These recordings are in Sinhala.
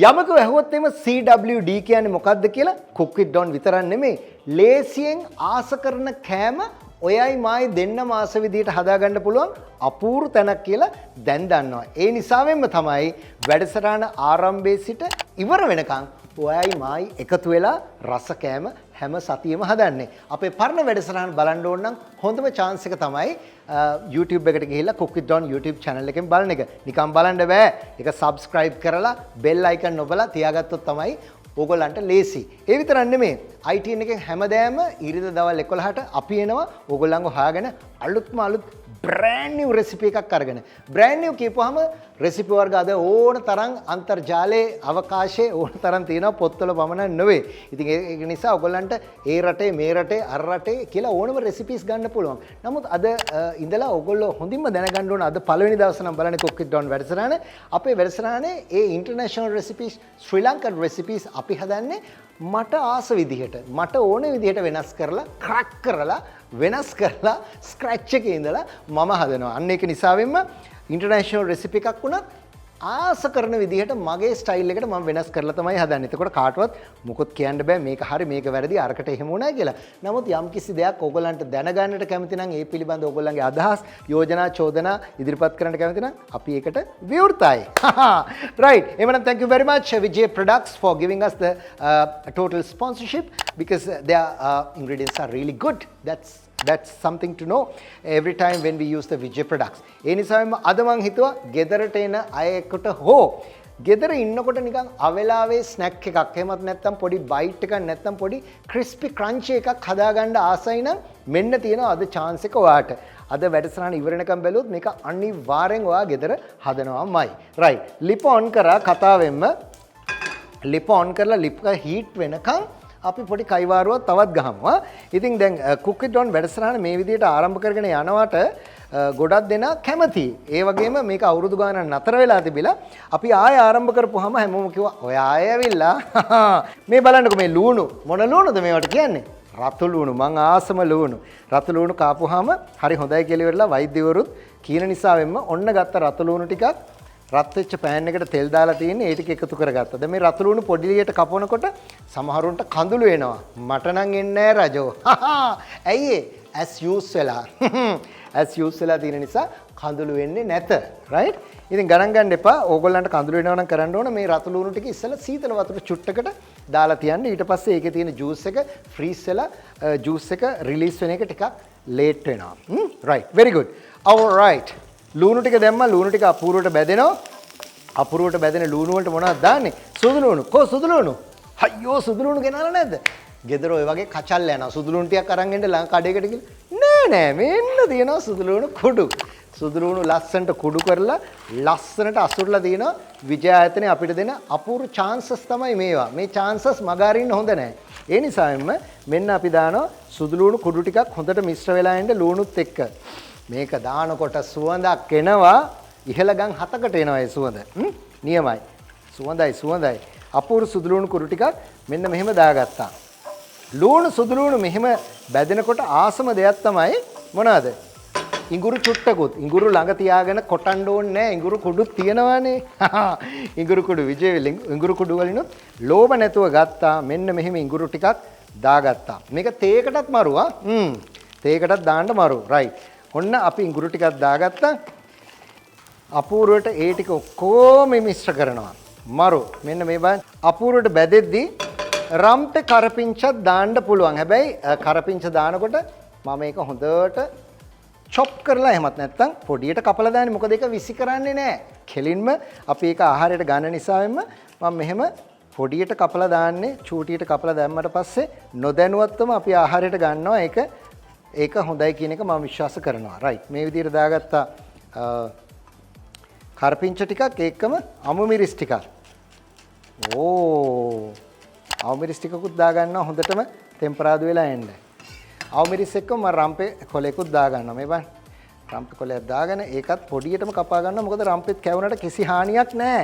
යමක ඇහුවොත් එimhe CWD කියන්නේ මොකක්ද කියලා cook with Don විතරක් නෙමෙයි ලේසියෙන් ආස කරන කෑම ඔයයි මායි දෙන්න මාස විදියට හදාගන්න පුළුවන් අපූර්ව තැනක් කියලා දැන් දන්නවා. ඒ නිසාවෙන්ම තමයි වැඩසටහන ආරම්භයේ සිට ඉවර වෙනකන් ඔයයි මායි එකතු වෙලා රස කෑම හැම සතියෙම හදන්නේ. අපේ පරණ වැඩසටහන බලන්න ඕන නම් හොඳම chance එක තමයි YouTube එකට ගිහිල්ලා Cook with Don YouTube channel එකෙන් බලන එක. නිකන් බලන්න බෑ. ඒක subscribe කරලා bell icon ඔබලා තියාගත්තොත් තමයි ඕගොල්ලන්ට ලේසි. ඒ විතරක් නෙමෙයි. ITN එකෙන් හැමදාම ඉරිද දවල් 11ට අපි එනවා ඕගොල්ලන්ව හොයාගෙන අලුත්ම අලුත් brand new recipe එකක් අරගෙන. brand new කියපුවාම recipe වර්ග අද ඕන තරම් අන්තර්ජාලයේ අවකාශයේ ඕන තරම් තියෙනවා පොත්වල පමණක් නෙවෙයි. ඉතින් ඒක නිසා ඔයගොල්ලන්ට ඒ රටේ මේ රටේ අර රටේ කියලා ඕනම recipes ගන්න පුළුවන්. නමුත් අද ඉඳලා ඔයගොල්ලෝ හොඳින්ම දැනගන්න ඕන අද පළවෙනි දවසේ නම් බලන්නේ Cook with Don වැඩසටහන. අපේ වැඩසටහනේ ඒ international recipes ශ්‍රී ලංකන් recipes අපි හදන්නේ මට ආස විදිහට මට ඕන විදිහට වෙනස් කරලා ක්‍රැක් කරලා වෙනස් කරලා ස්ක්‍රැච් එකේ ඉඳලා මම හදනවා. අන්න ඒක නිසාවෙන්ම ඉන්ටර්නැෂනල් රෙසිපි එකක් වුණත් ආස කරන විදිහට මගේ ස්ටයිල් එකට මම වෙනස් කරලා තමයි හදන්නේ. එතකොට කාටවත් මොකොත් කියන්න බෑ මේක හරි මේක වැරදි අරකට එහෙම වුණා කියලා. නමුත් යම් කිසි දෙයක් ඕගොල්ලන්ට දැනගන්නට කැමති නම් ඒ පිළිබඳ ඕගොල්ලන්ගේ අදහස්, යෝජනා, චෝදනා ඉදිරිපත් කරන්න කැමති නම් අපි ඒකට විවෘතයි. Right. Eman, thank you very much Vijay Products for giving us the total sponsorship because their ingredients are really good. That's something to know every time when we use the Vijay products. ඒ නිසාම අද මං හිතුවා ගෙදරට එන අයෙකුට හෝ ගෙදර ඉන්නකොට නිකන් අවලාවේ ස්නැක් එකක් එහෙමත් නැත්නම් පොඩි බයිට් එකක් නැත්නම් පොඩි ක්‍රිස්පි ක්‍රන්චි එකක් හදාගන්න ආසයි නම් මෙන්න තියෙනවා අද chance එක ඔයාට. අද වැඩසටහන ඉවර වෙනකම් බැලුවොත් මේක අනිවාර්යෙන් ඔයා ගෙදර හදනවාමයි. right. ලිප on කරා කතාවෙන්ම ලිප on කරලා ලිප හීට් වෙනකම් අපි පොඩි කයිවාරුවක් තවත් ගහමු. ඉතින් දැන් Cook with Don වැඩසටහන මේ විදිහට ආරම්භ කරගෙන යනවට ගොඩක් දෙනා කැමතියි. ඒ වගේම මේක අවුරුදු ගානක් නතර වෙලා තිබිලා අපි ආයෙ ආරම්භ කරපුවාම හැමෝම කිව්වා ඔය ආයෙ ඇවිල්ලා මේ බලන්නකෝ මේ ලූණු මොන ලූණුද මේවට කියන්නේ? රතු ලූණු. මං ආසම ලූණු. රතු ලූණු කාපුවාම හරි හොඳයි කියලා ඉවරලා වෛද්‍යවරුත් කියන නිසාවෙන්ම ඔන්න ගත්ත රතු ලූණු ටිකක් රත් වෙච්ච පෑන් එකට තෙල් දාලා තියෙන්නේ ඒ ටික එකතු කරගත්තා. දැන් මේ රතු ලූණු පොඩි ලියට කපනකොට සමහරුන්ට කඳුළු එනවා. මට නම් එන්නේ නැහැ රජෝ. ඇයි as usual as usual තියෙන නිසා කඳුළු වෙන්නේ නැත. right? ඉතින් ගණන් ගන්න එපා. ඕගොල්ලන්ට කඳුළු වෙනවා නම් කරන්න ඕන මේ රතු ලූණු ටික ඉස්සෙල්ලා සීතල වතුර චුට්ටකට දාලා තියන්න. ඊට පස්සේ ඒකේ තියෙන ජූස් එක ෆ්‍රීස් වෙලා ජූස් එක රිලීස් වෙන එක ටිකක් ලේට් වෙනවා. right. very good. all right. ලූණු ටික දැම්මා ලූණු ටික අපූර්වට බැදෙනවා අපූර්වට බැදෙන ලූණු වලට මොනවද දාන්නේ සුදු ලූණු කො සුදු ලූණු අයියෝ සුදු ලූණු ගෙනාලා නැද්ද ගෙදර ඔය වගේ කචල් යනවා සුදු ලූණු ටිකක් අරන් එන්න කඩේකට ගිහලා නෑ මෙන්න තියෙනවා සුදු ලූණු කුඩු සුදු ලූණු ලස්සනට කුඩු කරලා ලස්සනට අසුරලා තියෙනවා විජය ආයතනයේ අපිට දෙන අපූර්ව chances තමයි මේවා මේ chances මගහරින්න හොඳ නෑ ඒ නිසාවෙන්ම මෙන්න අපි දානවා සුදු ලූණු කුඩු ටිකක් හොඳට මිශ්‍ර වෙලා ඉන්න ලූණුත් එක්ක මේක දානකොට සුවඳක් එනවා ඉහළ ගම් 7කට එනවා ඒ සුවඳ. නියමයි. සුවඳයි. අපූර්ව සුදු ලූණු කුරු ටිකක් මෙන්න මෙහෙම දාගත්තා. ලූණු සුදු ලූණු මෙහෙම බැදෙනකොට ආසම දෙයක් තමයි මොනවාද? ඉඟුරු චුට්ටකුත්. ඉඟුරු ළඟ තියාගෙන කොටන්න ඕනේ නැහැ. ඉඟුරු කුඩුත් තියෙනවානේ. ඉඟුරු කුඩු විජේ ඉඟුරු කුඩු වලිනුත් ලෝභ නැතුව ගත්තා. මෙන්න මෙහෙම ඉඟුරු ටිකක් දාගත්තා. මේක තේකටත් මරුවා. තේකටත් දාන්න මරු. right. ඔන්න අපි ඉඟුරු ටිකක් දාගත්තා. අපූර්වට ඒ ටික ඔක්කොම මිශ්‍ර කරනවා. මරු. මෙන්න මේ බලන්න. අපූර්වට බැදෙද්දී රම්පේ කරපිංචක් දාන්න පුළුවන්. හැබැයි කරපිංච දානකොට මම මේක හොඳට chop කරලා එහෙමත් නැත්නම් පොඩියට කපලා දාන්නේ. මොකද ඒක විසි කරන්නේ නැහැ. කෙලින්ම අපි ඒක ආහාරයට ගන්න නිසාවෙන්ම මම මෙහෙම පොඩියට කපලා දාන්නේ. චූටියට කපලා දැම්මට පස්සේ නොදැනුවත්වම අපි ආහාරයට ගන්නවා. ඒක හොඳයි කියන එක මම විශ්වාස කරනවා. right. මේ විදිහට දාගත්ත කරපිංච ටිකක් ඒකම අමු මිරිස් ටිකක්. අමු මිරිස් ටිකකුත් දාගන්නවා හොඳටම ටෙම්පරාදු වෙලා එන්න. අමු මිරිස් එක්කම මම රම්පේ කොලේකුත් දාගන්නවා. මේ බලන්න. රම්පේ කොලයක් දාගෙන ඒකත් පොඩියටම කපා ගන්නවා. මොකද රම්පෙත් කැවුනට කිසි හානියක් නැහැ.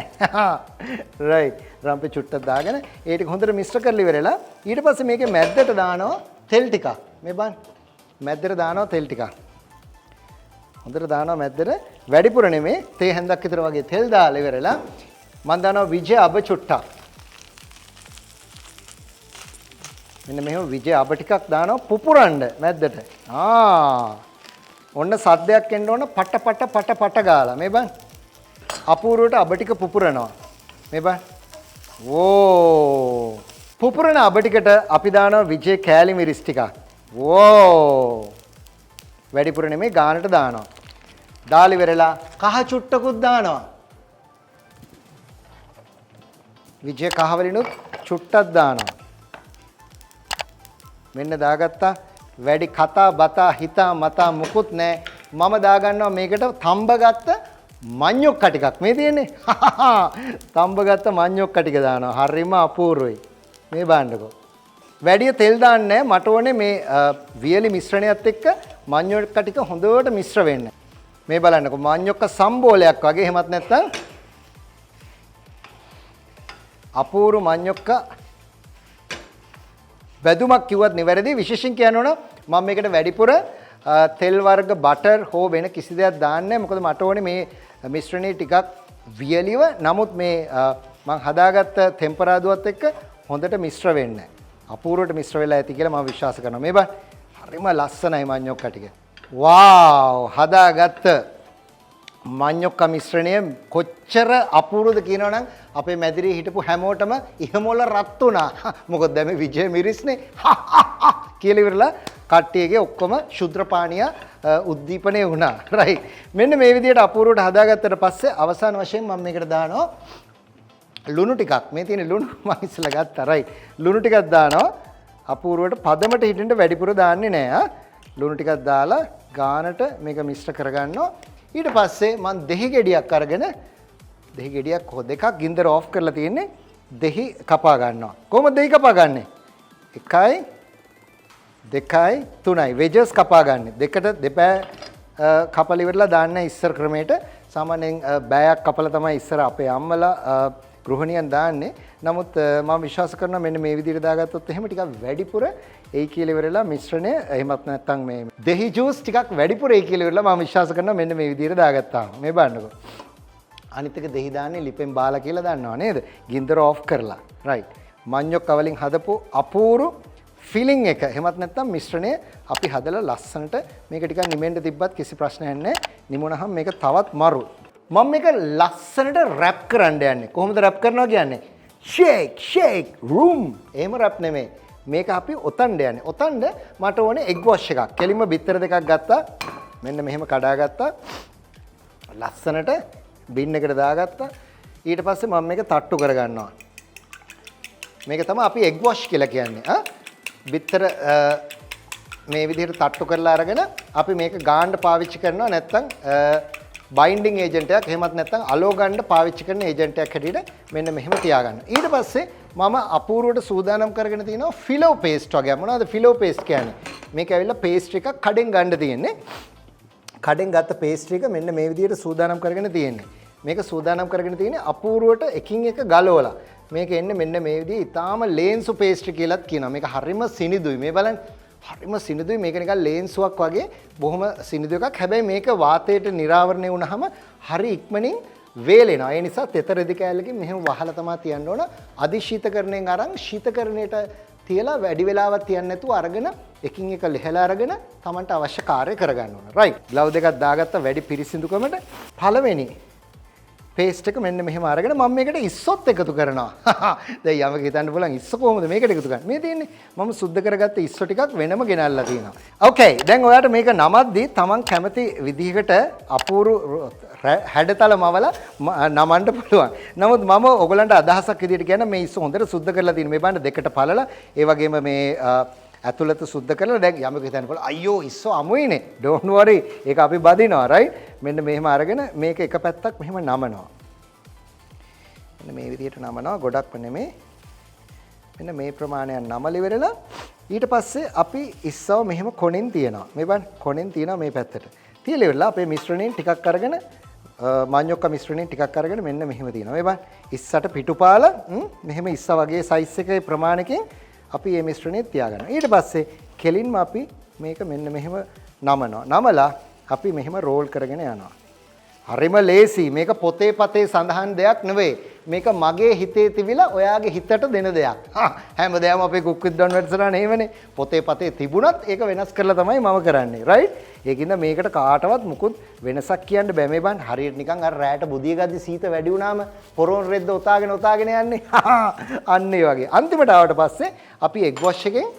right. රම්පේ චුට්ටක් දාගෙන ඒ ටික හොඳට මිශ්‍ර කරලා ඉවරලා ඊට පස්සේ මේකේ මැද්දට දානවා තෙල් ටිකක්. මේ බලන්න. මැද්දට දානවා තෙල් ටිකක්. හොඳට දානවා මැද්දට වැඩිපුර නෙමෙයි තේ හැන්දක් විතර වගේ තෙල් දාලා ඉවරලා මම දානවා විජය අබ චුට්ටක්. මෙන්න මෙහෙම විජය අබ ටිකක් දානවා පුපුරන්න මැද්දට. ඔන්න සද්දයක් එන්න ඕන පට පට පට පට ගාලා. මේ බං. අපූර්වට අබ ටික පුපුරනවා. මේ බං. ඕ. පුපුරන අබ ටිකට අපි දානවා විජය කෑලි මිරිස් ටිකක්. ඕ. වැඩිපුර නෙමෙයි ගානට දානවා. දාලි වෙරලා කහ චුට්ටකුත් දානවා. විජය කහ වලිනුත් චුට්ටක් දානවා. මෙන්න දාගත්තා. වැඩි කතා බතා හිතා මතා මුකුත් නැහැ. මම දාගන්නවා මේකට තඹගත්ත මඤ්ඤොක්ක ටිකක් මේ තියෙන්නේ. තඹගත්ත මඤ්ඤොක්ක ටික දානවා. හරිම අපූර්වයි. මේ බලන්නකෝ. වැඩි තෙල් දාන්නේ මට ඕනේ මේ වියලි මිශ්‍රණයත් එක්ක මඤ්ඤොක්ක ටික හොඳට මිශ්‍ර වෙන්න. මේ බලන්නකෝ මඤ්ඤොක්ක සම්බෝලයක් වගේ එහෙමත් නැත්නම් අපූර්ව මඤ්ඤොක්ක වැදුමක් කිව්වත් නිවැරදි. විශේෂයෙන් කියනවනම් මම මේකට වැඩිපුර තෙල් වර්ග බටර් හෝ වෙන කිසි දෙයක් දාන්නේ නැහැ. මොකද මට ඕනේ මේ මිශ්‍රණය ටිකක් වියලිව නමුත් මේ මම හදාගත්ත ටෙම්පරාදුවත් එක්ක හොඳට මිශ්‍ර වෙන්න. අපූර්වට මිශ්‍ර වෙලා ඇති කියලා මම විශ්වාස කරනවා. මේ බලන්න. හරිම ලස්සනයි මඤ්ඤොක්ක ටික. වව්! හදාගත්ත මඤ්ඤොක්ක මිශ්‍රණය කොච්චර අපූර්වද කියනවනම් අපේ මැදිරියේ හිටපු හැමෝටම ඉහමොල රත් වුණා. මොකද දැන් මේ විජය මිරිස්නේ කියලා ඉවරලා කට්ටියගේ ඔක්කොම ශුද්ධ පානීය උද්දීපනය වුණා. රයිට්. මෙන්න මේ විදිහට අපූර්වට හදාගත්තට පස්සේ අවසාන වශයෙන් මම මේකට දානවා ලුණු ටිකක්. මේ තියෙන ලුණු මම ඉස්සලා ගත්තා. රයිට්. ලුණු ටිකක් දානවා. අපූර්වට පදමට හිටින්න වැඩිපුර දාන්නේ නෑ. ලුණු ටිකක් දාලා ගානට මේක මිශ්‍ර කරගන්නවා. ඊට පස්සේ මම දෙහි ගෙඩියක් අරගෙන දෙහි ගෙඩියක් හො දෙකක් ගින්දර ඕෆ් කරලා තියෙන්නේ දෙහි කපා ගන්නවා. කොහොමද දෙහි කපා ගන්නෙ? 1යි 2යි 3යි වෙජස් කපා ගන්නෙ. දෙකට දෙපෑ කපලා ඉවරලා දාන්න ඉස්සර ක්‍රමයට සාමාන්‍යයෙන් බෑයක් කපලා තමයි ඉස්සර අපේ අම්මලා ගෘහණියන් දාන්නේ. නමුත් මම විශ්වාස කරනවා මෙන්න මේ විදිහට දාගත්තොත් එහෙම ටිකක් වැඩිපුර ඒ කියලා ඉවරලා මිශ්‍රණය එහෙමත් නැත්නම් මේ දෙහි ජූස් ටිකක් වැඩිපුර ඒ කියලා ඉවරලා මම විශ්වාස කරනවා මෙන්න මේ විදිහට දාගත්තාම. මේ බලන්නකෝ. අනිත් එක දෙහි දාන්නේ ලිපෙන් බාලා කියලා දන්නව නේද? ගින්දර ඕෆ් කරලා. රයිට්. මඤ්ඤොක්ක වලින් හදපු අපූර්ව ෆීලිං එක. එහෙමත් නැත්නම් මිශ්‍රණය අපි හදලා ලස්සනට මේක ටිකක් නිමෙන්න තිබ්බත් කිසි ප්‍රශ්නයක් නැහැ. නිමුණහම මේක තවත් මරු. මම මේක ලස්සනට රැප් කරන්න යන්නේ. කොහොමද රැප් කරනවා කියන්නේ? shake room. එහෙම රැප් නෙමෙයි. මේක අපි ඔතන්න යන්නේ. ඔතන්න මට ඕනේ එග් වොෂ් එකක්. කෙලින්ම බිත්තර දෙකක් ගත්තා. මෙන්න මෙහෙම කඩාගත්තා. ලස්සනට බින් එකට දාගත්තා. ඊට පස්සේ මම මේක තට්ටු කරගන්නවා. මේක තමයි අපි එග් වොෂ් කියලා කියන්නේ. බිත්තර මේ විදිහට තට්ටු කරලා අරගෙන අපි මේක ගාන්න පාවිච්චි කරනවා නැත්නම් බයින්ඩින් ඒජන්ට් එකක් එහෙමත් නැත්නම් අලෝ ගන්න පාවිච්චි කරන ඒජන්ට් එකක් හැටියට මෙන්න මෙහෙම තියාගන්න. ඊට පස්සේ මම අපූර්වට සූදානම් කරගෙන තියෙනවා ෆිලෝ පේස්ට් වගේ. මොනවද ෆිලෝ පේස්ට් කියන්නේ? මේක ඇවිල්ලා පේස්ට් එකක් කඩෙන් ගන්න තියෙන්නේ. කඩෙන් ගත්ත පේස්ට් එක මෙන්න මේ විදිහට සූදානම් කරගෙන තියෙන්නේ. මේක සූදානම් කරගෙන තියෙන්නේ අපූර්වට එකින් එක ගලවලා. මේක එන්නේ මෙන්න මේ විදිහේ ඊටාම ලේන්සු පේස්ට් කියලාත් කියනවා. මේක හරිම සිනිදුයි. මේ බලන්න. හරිම සිනිදුයි. මේක නිකන් ලේන්සුවක් වගේ බොහොම සිනිදු එකක්. හැබැයි මේක වාතයට නිරාවරණය වුණාම හරි ඉක්මනින් වේලෙනවා. ඒ නිසා තෙතරෙදි කෑල්ලකින් මෙහෙම වහලා තමයි තියන්න ඕන. අධිශීතකරණයෙන් අරන් ශීතකරණයට තියලා වැඩි වෙලාවක් තියන්න නැතුව අරගෙන එකින් එක ලෙහලා අරගෙන Tamanට අවශ්‍ය කාර්ය කරගන්න ඕන. රයිට්. ග්ලව් දෙකක් දාගත්ත වැඩි පිරිසිදුකමට පළවෙනි පේස්ට් එක මෙන්න මෙහෙම අරගෙන මම මේකට ඉස්සොත් එකතු කරනවා. දැන් යමක හිතන්න පුළුවන් ඉස්ස කොහොමද මේකට එකතු කරන්නේ? මේ තියෙන්නේ මම සුද්ධ කරගත්ත ඉස්සෝ ටිකක් වෙනම ගෙනල්ලා තියෙනවා. ඕකේ. දැන් ඔයාලට මේක නමද්දී Taman කැමති විදිහකට අපූර්ව හැඩතල මවලා නමන්න පුළුවන්. නමුත් මම ඔයගලන්ට අදහසක් විදිහට කියන මේ ඉස්ස හොඳට සුද්ධ කරලා තියෙන මේ බණ්ඩ දෙකට පළලා ඒ වගේම මේ ඇතුළත සුද්ධ කරලා දැන් යමක හිතන්න පුළුවන් අයියෝ ඉස්සෝ අමුයිනේ. don't worry. ඒක අපි බදිනවා right. මෙන්න මෙහෙම අරගෙන මේක එක පැත්තක් මෙහෙම නමනවා. මෙන්න මේ විදිහට නමනවා ගොඩක්ම නෙමෙයි. මෙන්න මේ ප්‍රමාණයක් නමලි වෙරලා ඊට පස්සේ අපි ඉස්සව මෙහෙම කොණෙන් තියනවා. මේ බලන්න කොණෙන් තියනවා මේ පැත්තට. තියලා ඉවරලා අපේ මිශ්‍රණයෙන් ටිකක් අරගෙන මඤ්ඤොක්ක මිශ්‍රණයෙන් ටිකක් අරගෙන මෙන්න මෙහෙම තියනවා. මේ බලන්න ඉස්සට පිටුපාල මෙහෙම ඉස්ස වගේ සයිස් එකේ ප්‍රමාණයකින් අපි මේ මිශ්‍රණය තියාගන්නවා. ඊට පස්සේ කෙලින්ම අපි මේක මෙන්න මෙහෙම නමනවා. නමලා අපි මෙහෙම රෝල් කරගෙන යනවා. හරිම ලේසි. මේක පොතේ පතේ සඳහන් දෙයක් නෙවෙයි. මේක මගේ හිතේ තිබිලා ඔයාගේ හිතට දෙන දෙයක්. හැමදාම අපේ කුක් විත් ඩොන් වැඩසටහන එහෙමනේ. පොතේ පතේ තිබුණත් ඒක වෙනස් කරලා තමයි මම කරන්නේ. රයිට්? ඒකින්ද මේකට කාටවත් මුකුත් වෙනසක් කියන්න බෑ. මේ බන් හරියට නිකන් අර රෑට බුදිය ගද්දි සීත වැඩි වුණාම පොරොන් රෙද්ද ඔතාගෙන යන්නේ. අන්න ඒ වගේ. අන්තිමට ආවට පස්සේ අපි එග් වොෂ් එකෙන්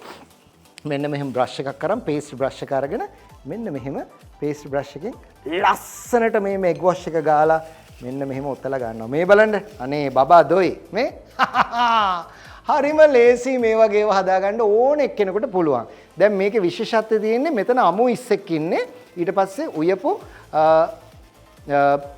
මෙන්න මෙහෙම බ්‍රෂ් එකක් කරන් පේස්ට් බ්‍රෂ් එක අරගෙන මෙන්න මෙහෙම පේස්ට් බ්‍රෂ් එකෙන් ලස්සනට මේ එග් වොෂ් එක ගාලා මෙන්න මෙහෙම ඔතලා ගන්නවා. මේ බලන්න. අනේ බබා දොයි. මේ හරිම ලේසි මේ වගේ ඒවා හදාගන්න ඕන එක්කෙනෙකුට පුළුවන්. දැන් මේකේ විශේෂත්වය තියෙන්නේ මෙතන අමු ඉස්සෙක් ඉන්නේ. ඊට පස්සේ උයපු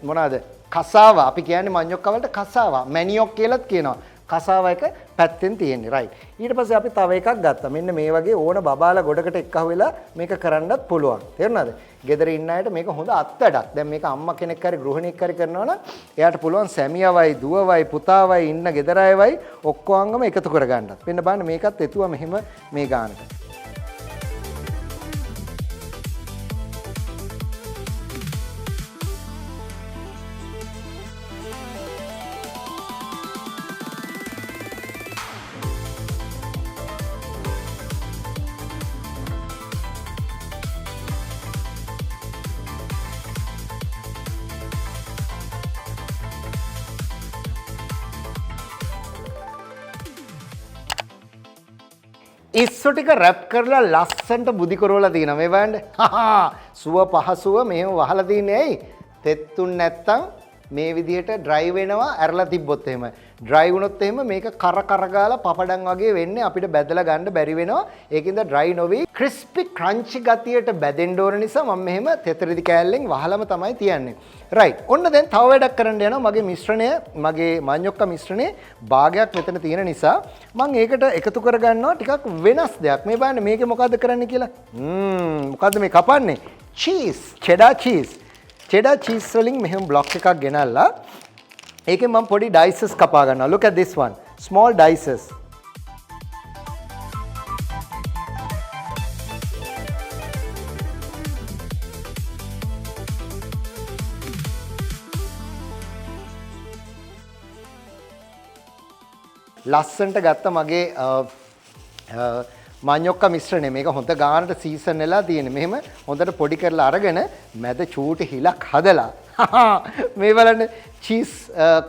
මොනවාද? කසාවා. අපි කියන්නේ මඤ්ඤොක්ක වලට කසාවා. මැනියොක් කියලාත් කියනවා. කසාව එක පැත්තෙන් තියෙන්නේ. රයිට්. ඊට පස්සේ අපි තව එකක් ගත්තා. මෙන්න මේ වගේ ඕන බබාලා ගොඩකට එක්කහුව වෙලා මේක කරන්නත් පුළුවන්. තේරුණාද? ගෙදර ඉන්න අයට මේක හොඳ අත්වැඩක්. දැන් මේක අම්මා කෙනෙක් හරි ගෘහිණියෙක් හරි කරනවා නම් එයාට පුළුවන් සැමියාවයි දුවවයි පුතාවයි ඉන්න ගෙදර අයවයි ඔක්කොංගම එකතු කරගන්නත්. වෙන්න බලන්න මේකත් එතුවා මෙහෙම මේ ගානට. ඉස්සු ටික රැප් කරලා ලස්සන්ට බුදි කරවලා තියෙනවා මේ බලන්න. සුව පහසුව මෙහෙම වහලා තින්නේ ඇයි? තෙත්තුන් නැත්තම් මේ විදිහට ඩ්‍රයි වෙනවා ඇරලා තිබ්බොත් එහෙම. ඩ්‍රයි වුණොත් එහෙම මේක කර කර ගාලා පපඩම් වගේ වෙන්නේ අපිට බැදලා ගන්න බැරි වෙනවා. ඒකින්ද ඩ්‍රයි නොවි ක්‍රිස්පි ක්‍රන්චි ගතියට බැදෙන්න ඕන නිසා මම මෙහෙම තෙතරිදි කෑල්ලෙන් වහලම තමයි තියන්නේ. රයිට්. ඔන්න දැන් තව වැඩක් කරන්න යනවා. මගේ මිශ්‍රණය මගේ මඤ්ඤොක්ක මිශ්‍රණයේ භාගයක් මෙතන තියෙන නිසා මම ඒකට එකතු කරගන්නවා ටිකක් වෙනස් දෙයක්. මේ බලන්න මේකේ මොකද්ද කරන්නේ කියලා. මොකද්ද මේ කපන්නේ? චීස්. චෙඩා චීස්. චෙඩා චීස් වලින් මෙහෙම බ්ලොක් එකක් ගෙනල්ලා ඒකෙන් මම පොඩි ඩයිසස් කපා ගන්නවා. look at this one. small dices. ලස්සන්ට ගත්ත මගේ මඤ්ඤොක්ක මිශ්‍රණය මේක හොඳ ගානට සීසන් වෙලා තියෙන. මෙහෙම හොඳට පොඩි කරලා අරගෙන මැද චූටි හිලක් හදලා මේ බලන්න චීස්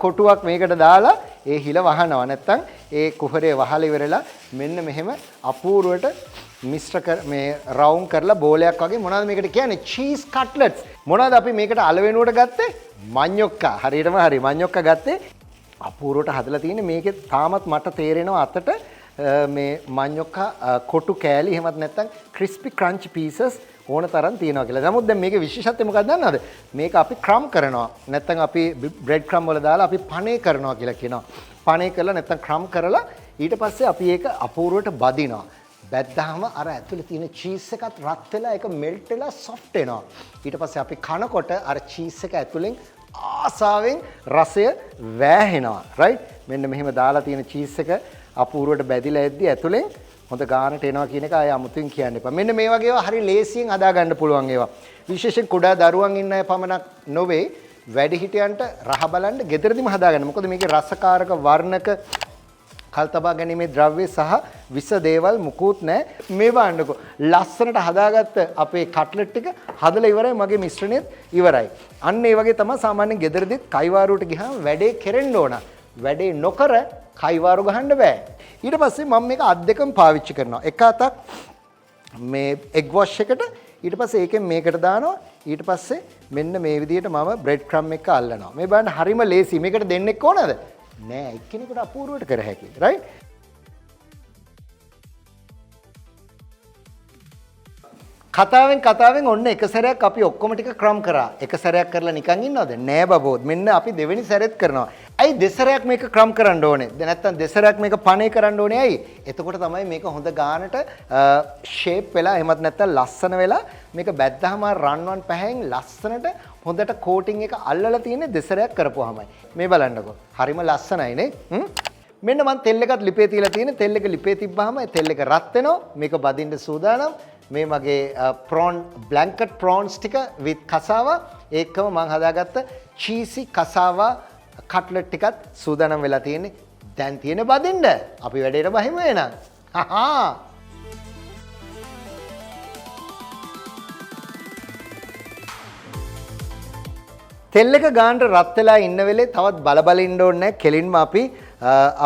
කොටුවක් මේකට දාලා ඒ හිල වහනවා. නැත්තම් ඒ කුහරේ වහලා ඉවරලා මෙන්න මෙහෙම අපූර්වට මිශ්‍ර මේ රවුන්ඩ් කරලා බෝලයක් වගේ මොනවද මේකට කියන්නේ? චීස් කට්ලට්ස්. මොනවද අපි මේකට අල වෙනුවට ගත්තේ? මඤ්ඤොක්ක. හරියටම හරි මඤ්ඤොක්ක ගත්තේ. අපූර්වට හදලා තියෙන්නේ. මේකේ තාමත් මට තේරෙනවා අතට මේ මඤ්ඤොක්ක කොටු කෑලි එහෙමත් නැත්නම් ක්‍රිස්පි ක්‍රන්ච් පීසස් ඕන තරම් තියෙනවා කියලා. නමුත් දැන් මේකේ විශේෂත්වය මොකක්ද දන්නවද? මේක අපි ක්‍රම් කරනවා. නැත්නම් අපි බ්‍රෙඩ් ක්‍රම් වල දාලා අපි පනේ කරනවා කියලා කියනවා. පනේ කරලා නැත්නම් ක්‍රම් කරලා ඊට පස්සේ අපි ඒක අපූර්වට බදිනවා. බැද්දාම අර ඇතුලේ තියෙන චීස් එකත් රත් වෙලා ඒක මෙල්ට් වෙලා සොෆ්ට් වෙනවා. ඊට පස්සේ අපි කනකොට අර චීස් එක ඇතුලෙන් ආසාවෙන් රසය වැහෙනවා. රයිට්? මෙන්න මෙහෙම දාලා තියෙන චීස් එක අපූර්වට බැදිලා එද්දි ඇතුලෙන් හොඳ ගානට එනවා කියන එක ආය අමුතුවෙන් කියන්න එපා. මෙන්න මේ වගේ ඒවා හරි ලේසියෙන් හදා ගන්න පුළුවන් ඒවා. විශේෂයෙන් කුඩා දරුවන් ඉන්න අය පමණක් නොවේ වැඩිහිටියන්ට රහ බලන්න ගෙදරදිම හදා ගන්න. මොකද මේකේ රසකාරක වර්ණක කල්තබා ගැනීමේ ද්‍රව්‍ය සහ විස දේවල් මුකුත් නැහැ. මේ බලන්නකෝ. ලස්සනට හදාගත්ත අපේ කට්ලට් ටික හදලා ඉවරයි. මගේ මිශ්‍රණයත් ඉවරයි. අන්න ඒ වගේ තමයි සාමාන්‍යයෙන් ගෙදරදිත් කයිවාරුවට ගියාම වැඩේ කෙරෙන්න ඕන. වැඩේ නොකර කයිවාරු ගහන්න බෑ. ඊට පස්සේ මම මේක අත් දෙකම පාවිච්චි කරනවා. එක අතක් මේ එග් වොෂ් එකට ඊට පස්සේ ඒකෙන් මේකට දානවා. ඊට පස්සේ මෙන්න මේ විදිහට මම බ්‍රෙඩ් ක්‍රම් එක අල්ලනවා. මේ බලන්න හරිම ලේසි. මේකට දෙන්නෙක් ඕනද? නෑ, එක්කෙනෙකුට අපූර්වට කර හැකියි. රයිට්? කතාවෙන් ඔන්න එක සැරයක් අපි ඔක්කොම ටික ක්‍රම් කරා. එක සැරයක් කරලා නිකන් ඉන්නවද? නෑ බබෝ. මෙන්න අපි දෙවෙනි සැරෙත් කරනවා. ඇයි දෙසරයක් මේක ක්‍රම් කරන්න ඕනේ? නැත්නම් දෙසරයක් මේක පනේ කරන්න ඕනේ ඇයි? එතකොට තමයි මේක හොඳ ගානට ෂේප් වෙලා එහෙමත් නැත්නම් ලස්සන වෙලා මේක බැද්දාම රන්වන් පැහැයෙන් ලස්සනට හොඳට කෝටින් එක අල්ලලා තියෙන්නේ දෙසරයක් කරපුවාමයි. මේ බලන්නකෝ. හරිම ලස්සනයි නේ? මෙන්න මම තෙල් එකත් ලිපේ තියලා තියෙන්නේ. තෙල් එක ලිපේ තිබ්බාම තෙල් එක රත් වෙනවා. මේක බදින්න සූදානම්. මේ මගේ ප්‍රෝන් බ්ලැන්කට් ප්‍රෝන්ස් ටික with කසාවා ඒකම මම හදාගත්ත චීසි කසාවා කට්ලට් ටිකත් සූදානම් වෙලා තියෙන්නේ. දැන් තියෙන බදින්න. අපි වැඩේට බහිමු එහෙනම්. හහා. තෙල් එක ගානට රත් වෙලා ඉන්න වෙලේ තවත් බල ඉන්න ඕනේ නැහැ. කෙලින්ම අපි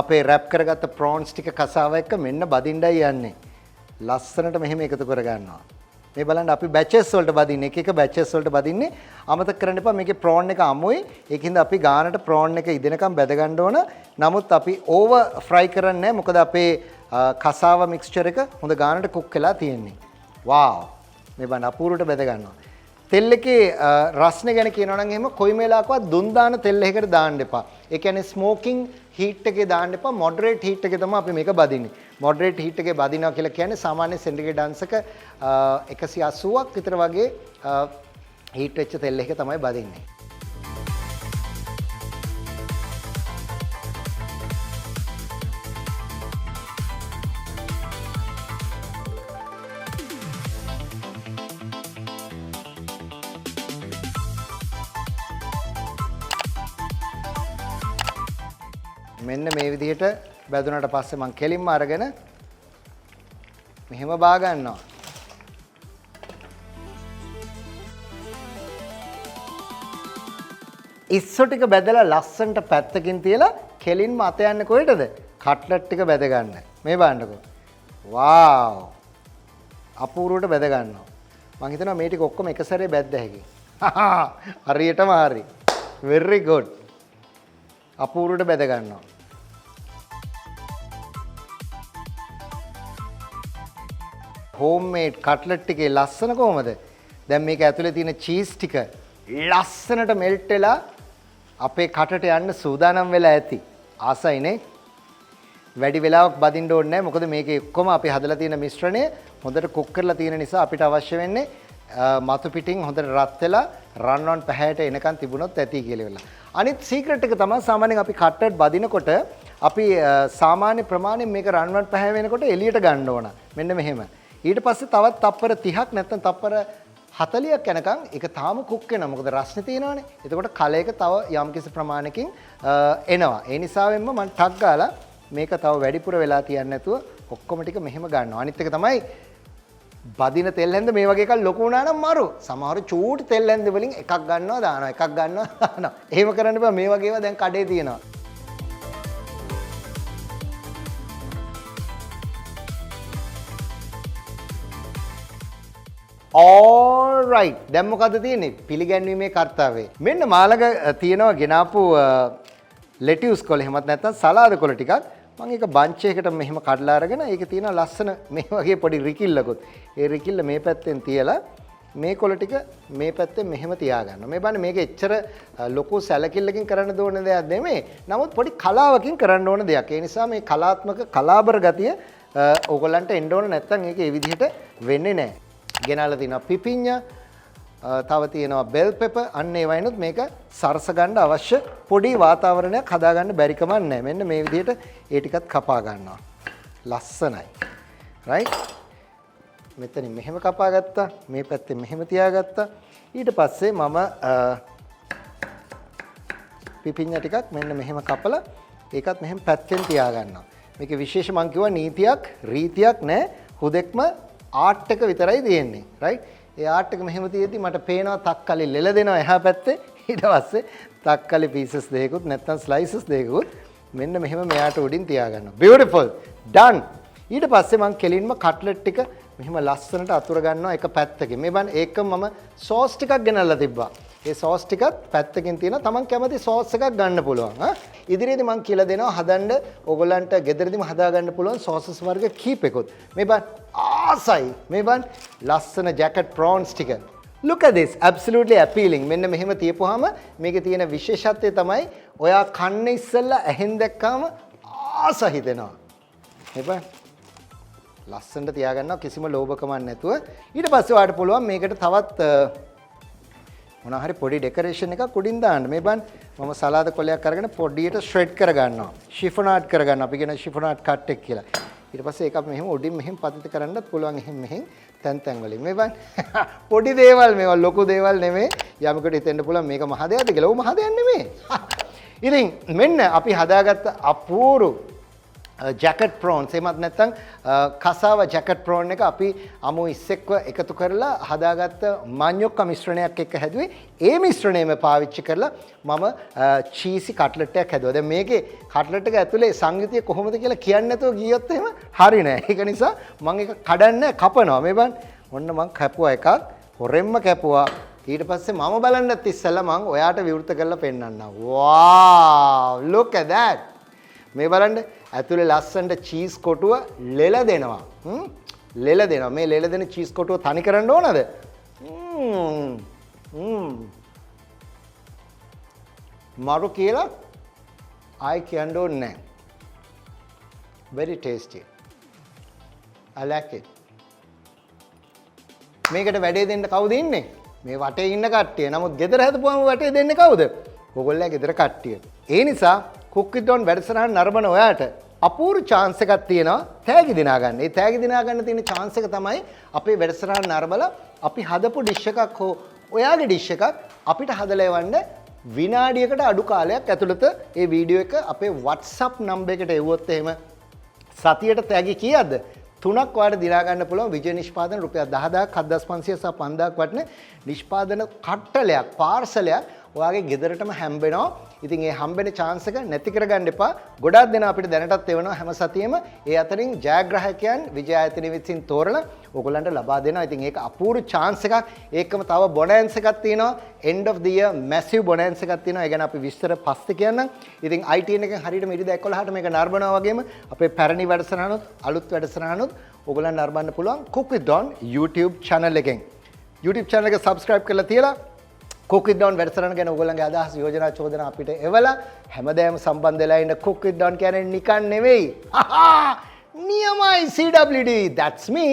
අපේ රැප් කරගත්ත ප්‍රෝන්ස් ටික කසාව එක්ක මෙන්න බදින්නයි යන්නේ. ලස්සනට මෙහෙම එකතු කර ගන්නවා. මේ බලන්න අපි බැචස් වලට බදින්නේ එක බැචස් වලට බදින්නේ. අමතක කරන්න එපා මේකේ ප්‍රෝන් එක අමුයි. ඒකින්ද අපි ගානට ප්‍රෝන් එක ඉදෙනකම් බැද ගන්න ඕන. නමුත් අපි ඕවර් ෆ්‍රයි කරන්නේ නැහැ. මොකද අපේ කසාව මික්ස්චර් එක හොඳ ගානට කුක් වෙලා තියෙන්නේ. වාව්. මේ බලන්න අපූර්වට බැද ගන්නවා. තෙල් එකේ රස්නේ ගැන කියනවා නම් එහෙම කොයිම වෙලාවකවත් දුන් දාන තෙල් එකකට දාන්න එපා. ඒ කියන්නේ ස්මෝකින් හීට් එකේ දාන්න එපා. මොඩරේට් හීට් එකේ තමයි අපි මේක බදින්නේ. මොඩරේට් හීට් එකේ බදිනවා කියලා කියන්නේ සාමාන්‍ය සෙන්ටිග්‍රේඩ් අංශක 180ක් විතර වගේ හීට් වෙච්ච තෙල් එකක තමයි බදින්නේ. මෙන්න මේ විදිහට බැදුනට පස්සේ මම කෙලින්ම අරගෙන මෙහෙම බා ගන්නවා. ඉස්සෝ ටික බැදලා ලස්සන්ට පැත්තකින් තියලා කෙලින්ම අත යන්නේ කොහෙටද? කට්ලට් ටික බැද ගන්න. මේ බලන්නකෝ. වාව්. අපූර්වට බැද ගන්නවා. මම හිතනවා මේ ටික ඔක්කොම එක සැරේ බැද්ද හැකි. හරියටම හරි. very good. අපූර්වට බැද ගන්නවා. හෝම්මේඩ් කට්ලට් එකේ ලස්සන කොහමද? දැන් මේක ඇතුලේ තියෙන චීස් ටික ලස්සනට මෙල්ට් වෙලා අපේ කටට යන්න සූදානම් වෙලා ඇති. ආසයිනේ. වැඩි වෙලාවක් බදින්න ඕනේ නැහැ. මොකද මේකේ ඔක්කොම අපි හදලා තියෙන මිශ්‍රණය හොඳට කුක් කරලා තියෙන නිසා අපිට අවශ්‍ය වෙන්නේ මතු පිටින් හොඳට රත් වෙලා රන්වන් පැහැයට එනකන් තිබුණොත් ඇති කියලා වෙලා. අනිත් සීක්‍රට් එක තමයි සාමාන්‍යයෙන් අපි කට්ලට් බදිනකොට අපි සාමාන්‍ය ප්‍රමාණයෙන් මේක රන්වන් පැහැ වෙනකොට එළියට ගන්න ඕන. මෙන්න මෙහෙම. ඊට පස්සේ තවත් තප්පර 30ක් නැත්නම් තප්පර 40ක් යනකම් ඒක තාම කුක් වෙනවා. මොකද රස්නේ තියෙනවානේ. එතකොට කලයක තව යම්කිසි ප්‍රමාණයකින් එනවා. ඒ නිසාවෙන්ම මම ටක් ගාලා මේක තව වැඩිපුර වෙලා තියන්නේ නැතුව ඔක්කොම ටික මෙහෙම ගන්නවා. අනිත් එක තමයි බදින තෙල් හැන්ද මේ වගේ එකක් ලොකු වුණා නම් මරු. සමහර චූටි තෙල් හැන්ද වලින් එකක් ගන්නවා දානවා. එකක් ගන්නවා දානවා. එහෙම කරන්න බෑ. මේ වගේ ඒවා දැන් කඩේ තියෙනවා. all right දැන් මොකද්ද තියෙන්නේ? පිළිගැන්වීමේ කාර්යය. මෙන්න මාළඟ තියෙනවා ගෙනාපු ලෙටියුස් කොළ එහෙමත් නැත්නම් සලාද කොළ ටිකක්. මම ඒක බන්ච් එකකට මෙහෙම කඩලා අරගෙන ඒකේ තියෙන ලස්සන මේ වගේ පොඩි රිකිල්ලකුත්. ඒ රිකිල්ල මේ පැත්තෙන් තියලා මේ කොළ ටික මේ පැත්තෙන් මෙහෙම තියාගන්නවා. මේ බලන්න මේක එච්චර ලොකු සැලකිල්ලකින් කරන්න ඕන දෙයක් නෙමෙයි. නමුත් පොඩි කලාවකින් කරන්න ඕන දෙයක්. ඒ නිසා මේ කලාත්මක කලාබර ගතිය ඕගොල්ලන්ට එන්න ඕන නැත්නම් ඒක ඒ විදිහට වෙන්නේ නැහැ. ගෙනල්ලා තියෙනවා පිපිඤ්ඤා තව තියෙනවා බෙල් පෙපර් අන්න ඒ වයින්ොත් මේක සරස ගන්න අවශ්‍ය පොඩි වාතාවරණයක් හදාගන්න බැරි කමක් නැහැ. මෙන්න මේ විදිහට ඒ ටිකත් කපා ගන්නවා. ලස්සනයි. right? මෙතනින් මෙහෙම කපා ගත්තා. මේ පැත්තෙන් මෙහෙම තියාගත්තා. ඊට පස්සේ මම පිපිඤ්ඤා ටිකක් මෙන්න මෙහෙම කපලා ඒකත් මෙහෙම පැත්තෙන් තියා ගන්නවා. මේකේ විශේෂ මම කිව්වා නීතියක් රීතියක් නැහැ. හුදෙක්ම ආර්ට් එක විතරයි තියෙන්නේ. right? ඒ ආර්ට් එක මෙහෙම තියෙද්දි මට පේනවා තක්කලි ලෙල දෙනවා එහා පැත්තේ. ඊට පස්සේ තක්කලි පීසස් දෙකකුත් නැත්නම් ස්ලයිසස් දෙකකුත් මෙන්න මෙහෙම මෙයාට උඩින් තියා ගන්නවා. beautiful. done. ඊට පස්සේ මම කෙලින්ම කට්ලට් ටික මෙහෙම ලස්සනට අතුර ගන්නවා එක පැත්තකින්. මේ බලන්න ඒකම මම සෝස් ටිකක් ගෙනල්ලා තිබ්බා. ඒ සෝස් ටිකත් පැත්තකින් තියෙනවා. Taman කැමති සෝස් එකක් ගන්න පුළුවන්. ඉදිරියේදී මම කියලා දෙනවා හදන්න ඕගොල්ලන්ට ගෙදරදීම හදා ගන්න පුළුවන් සෝසස් වර්ග කීපෙකුත්. මේ බලන්න ආසයි. මේ බලන්න ලස්සන ජැකට් ප්‍රෝන්ස් ටික. Look at this. Absolutely appealing. මෙන්න මෙහෙම තියපුවාම මේකේ තියෙන විශේෂත්වය තමයි ඔයා කන්නේ ඉස්සෙල්ලා ඇහෙන් දැක්කාම ආස හිතෙනවා. මේ බලන්න ලස්සනට තියාගන්නවා කිසිම ලෝභකමක් නැතුව. ඊට පස්සේ ඔයාලට පුළුවන් මේකට තවත් මොනවා හරි පොඩි ඩෙකොරේෂන් එකක් උඩින් දාන්න. මේ බලන්න මම සලාද කොලයක් අරගෙන පොඩියට ෂ්‍රෙඩ් කර ගන්නවා. ෂිෆොනාට් කර ගන්නවා. අපි කියන ෂිෆොනාට් කට් එක කියලා. ඊට පස්සේ ඒක අපි මෙහෙම උඩින් මෙහෙම පතිත කරන්නත් පුළුවන් එහෙම මෙහෙන් තැන් තැන් වලින් මේ බලන්න පොඩි දේවල් මේවා ලොකු දේවල් නෙමෙයි යමකට හිතෙන්න පුළුවන් මේක මහ දෙයක්ද කියලා. ඔව් මහ දෙයක් නෙමෙයි. ඉතින් මෙන්න අපි හදාගත්ත අපූරු ජැකට් ප්‍රෝන්ස් එමත් නැත්නම් කසාව ජැකට් ප්‍රෝන් එක අපි අමු ඉස්සෙක්ව එකතු කරලා හදාගත්ත මඤ්ඤොක්ක මිශ්‍රණයක් එක්ක හැදුවේ. ඒ මිශ්‍රණයම පාවිච්චි කරලා මම චීසි කට්ලට් එකක් හැදුවා. දැන් මේකේ කට්ලට් එක ඇතුලේ සංයුතිය කොහොමද කියලා කියන්නේ නැතුව ගියොත් එහෙම හරි නෑ. ඒක නිසා මම ඒක කඩන්නේ කපනවා. මේ බලන්න. ඔන්න මම කැපුවා එකක්. හොරෙන්ම කැපුවා. ඊට පස්සේ මම බලන්නත් ඉස්සෙල්ලා මම ඔයාට විවෘත කරලා පෙන්නන්නම්. wow look at that. මේ බලන්න ඇතුලේ ලස්සනට චීස් කොටුව ලෙල දෙනවා. ලෙල දෙනවා. මේ ලෙල දෙන චීස් කොටුව තනි කරන්න ඕනද? මරු කියලා ආයි කියන්න ඕනේ නැහැ. very tasty. I like it. මේකට වැඩේ දෙන්න කවුද ඉන්නේ? මේ වටේ ඉන්න කට්ටිය. නමුත් ගෙදර හැදපුවම වටේ දෙන්නේ කවුද? ඕගොල්ලෝ ගෙදර කට්ටිය. ඒ නිසා cook with Don වැඩසටහන නරඹන ඔයාට අපූර්ව chance එකක් තියෙනවා තෑගි දිනා ගන්න. ඒ තෑගි දිනා ගන්න තියෙන chance එක තමයි අපේ වැඩසටහන නරඹලා අපි හදපු dish එකක් හෝ ඔයාගේ dish එකක් අපිට හදලා එවන්න විනාඩියකට අඩු කාලයක් ඇතුළත ඒ වීඩියෝ එක අපේ WhatsApp number එකට එවුවොත් එහෙම සතියට තෑගි කීයක්ද? 3ක් වාට දිනා ගන්න පුළුවන් විජය නිෂ්පාදන රුපියල් 10000ක් 7500 සහ 5000ක් වටින නිෂ්පාදන කට්ටලයක් පාර්සලයක් ඔයාගේ ගෙදරටම හම්බෙනවා. ඉතින් ඒ හම්බෙන chance එක නැති කරගන්න එපා. ගොඩාක් දෙනා අපිට දැනටත් එවනවා හැම සතියෙම. ඒ අතරින් ජයග්‍රාහකයන් විජය ආයතනය විසින් තෝරලා ඕගොල්ලන්ට ලබා දෙනවා. ඉතින් ඒක අපූර්ව chance එකක්. ඒකම තව bonus එකක් තියෙනවා. end of the year massive bonus එකක් තියෙනවා. ඒ ගැන අපි විස්තර පස්සේ කියන්නම්. ඉතින් ITN එකෙන් හරියට ඉරිදා 11ට මේක නරඹනවා වගේම අපේ පැරණි වැඩසටහනොත් අලුත් වැඩසටහනොත් ඕගොල්ලන් නරඹන්න පුළුවන් Cook with Don YouTube channel එකෙන්. YouTube channel එක subscribe කරලා තියලා Cook with Don වැඩසටහන ගැන ඔයගොල්ලන්ගේ අදහස් යෝජනා චෝදනා අපිට එවලා හැමදාම සම්බන්ධ වෙලා ඉන්න Cook with Don කියන්නේ නිකන් නෙවෙයි. නියමයි CWD that's me.